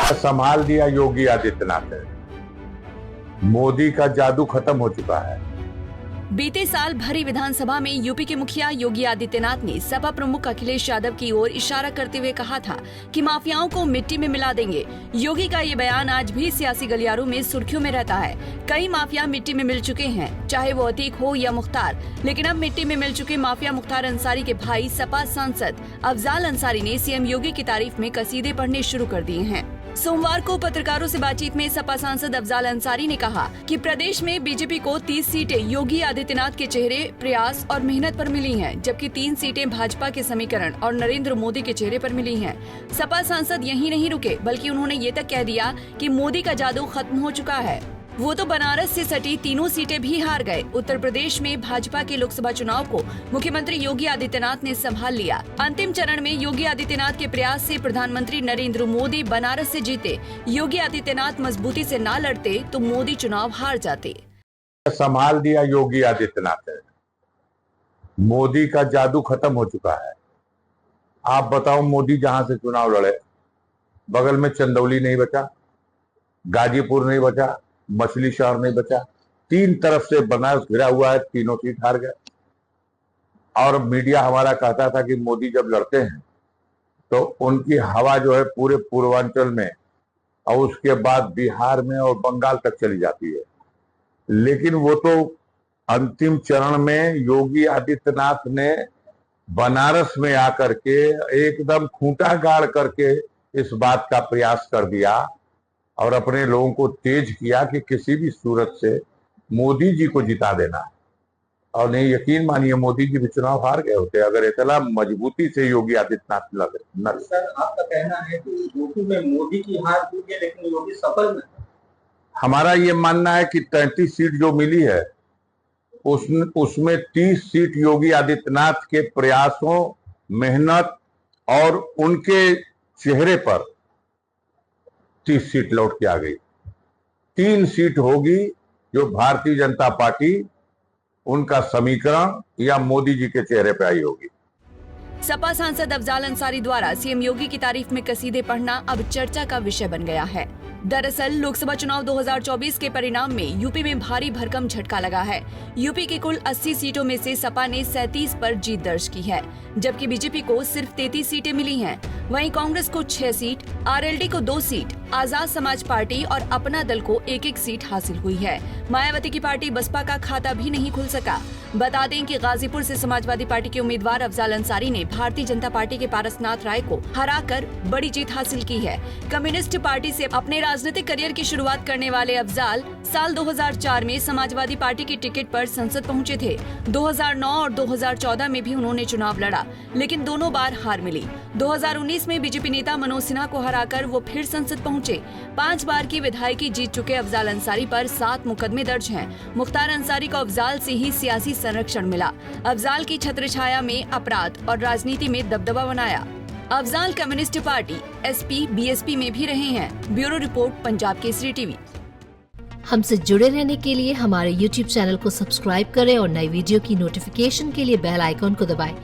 संभाल दिया योगी आदित्यनाथ ने। मोदी का जादू खत्म हो चुका है। बीते साल भरी विधानसभा में यूपी के मुखिया योगी आदित्यनाथ ने सपा प्रमुख अखिलेश यादव की ओर इशारा करते हुए कहा था कि माफियाओं को मिट्टी में मिला देंगे। योगी का ये बयान आज भी सियासी गलियारों में सुर्खियों में रहता है। कई माफिया मिट्टी में मिल चुके हैं, चाहे वो अतीक हो या मुख्तार, लेकिन अब मिट्टी में मिल चुके माफिया मुख्तार अंसारी के भाई सपा सांसद अफजाल अंसारी ने सीएम योगी की तारीफ में कसीदे पढ़ने शुरू कर दिए हैं। सोमवार को पत्रकारों से बातचीत में सपा सांसद अफजाल अंसारी ने कहा कि प्रदेश में बीजेपी को 30 सीटें योगी आदित्यनाथ के चेहरे, प्रयास और मेहनत पर मिली हैं, जबकि 3 सीटें भाजपा के समीकरण और नरेंद्र मोदी के चेहरे पर मिली हैं। सपा सांसद यहीं नहीं रुके, बल्कि उन्होंने ये तक कह दिया कि मोदी का जादू खत्म हो चुका है। वो तो बनारस से सटी तीनों सीटें भी हार गए। उत्तर प्रदेश में भाजपा के लोकसभा चुनाव को मुख्यमंत्री योगी आदित्यनाथ ने संभाल लिया। अंतिम चरण में योगी आदित्यनाथ के प्रयास से प्रधानमंत्री नरेंद्र मोदी बनारस से जीते। योगी आदित्यनाथ मजबूती से ना लड़ते तो मोदी चुनाव हार जाते। संभाल दिया योगी आदित्यनाथ ने। मोदी का जादू खत्म हो चुका है। आप बताओ, मोदी जहां से चुनाव लड़े, बगल में चंदौली नहीं बचा, गाजीपुर नहीं बचा, मछली शहर नहीं बचा, 3 तरफ से बनारस घिरा हुआ है, तीनों सीट हार गए। और मीडिया हमारा कहता था कि मोदी जब लड़ते हैं तो उनकी हवा जो है पूरे पूर्वांचल में और उसके बाद बिहार में और बंगाल तक चली जाती है। लेकिन वो तो अंतिम चरण में योगी आदित्यनाथ ने बनारस में आकर के एकदम खूंटा गाड़ करके इस बात का प्रयास कर दिया और अपने लोगों को तेज किया कि किसी भी सूरत से मोदी जी को जिता देना। और नहीं, यकीन मानिए, मोदी जी भी चुनाव हार गए होते अगर इतना मजबूती से योगी आदित्यनाथ लड़े। सर, आपका कहना है कि यूपी में मोदी की हार हुई है, लेकिन योगी सफल नहीं। हमारा ये मानना है कि 33 सीट जो मिली है उसमें 30 सीट योगी आदित्यनाथ के प्रयासों, मेहनत और उनके चेहरे पर 30 सीट लौट के आ गई। 3 सीट होगी जो भारतीय जनता पार्टी, उनका समीकरण या मोदी जी के चेहरे पे आई होगी। सपा सांसद अफजाल अंसारी द्वारा सीएम योगी की तारीफ में कसीदे पढ़ना अब चर्चा का विषय बन गया है। दरअसल लोकसभा चुनाव 2024 के परिणाम में यूपी में भारी भरकम झटका लगा है। यूपी की कुल 80 सीटों में से सपा ने 37 पर जीत दर्ज की है, जबकि बीजेपी को सिर्फ 33 सीटें मिली हैं। वहीं कांग्रेस को 6 सीट, आरएलडी को 2 सीट, आजाद समाज पार्टी और अपना दल को 1-1 सीट हासिल हुई है। मायावती की पार्टी बसपा का खाता भी नहीं खुल सका। बता दें कि गाजीपुर से समाजवादी पार्टी के उम्मीदवार अफजाल अंसारी ने भारतीय जनता पार्टी के पारसनाथ राय को हराकर बड़ी जीत हासिल की है। कम्युनिस्ट पार्टी से अपने राजनीतिक करियर की शुरुआत करने वाले अफजाल साल 2004 में समाजवादी पार्टी की टिकट पर संसद पहुंचे थे। 2009 और 2014 में भी उन्होंने चुनाव लड़ा, लेकिन दोनों बार हार मिली। 2019 में बीजेपी नेता मनोज सिन्हा को हराकर वो फिर संसद पहुंचे। 5 बार की विधायकी जीत चुके अफजाल अंसारी पर 7 मुकदमे दर्ज हैं। मुख्तार अंसारी को अफजाल से ही सियासी संरक्षण मिला। अफजाल की छत्रछाया में अपराध और राजनीति में दबदबा बनाया। Afzal communist party, SP, BSP में भी रहे हैं। Bureau report, Punjab Kesari TV. हमसे जुड़े रहने के लिए हमारे YouTube चैनल को सब्सक्राइब करें और नई वीडियो की नोटिफिकेशन के लिए बेल आइकॉन को दबाएं।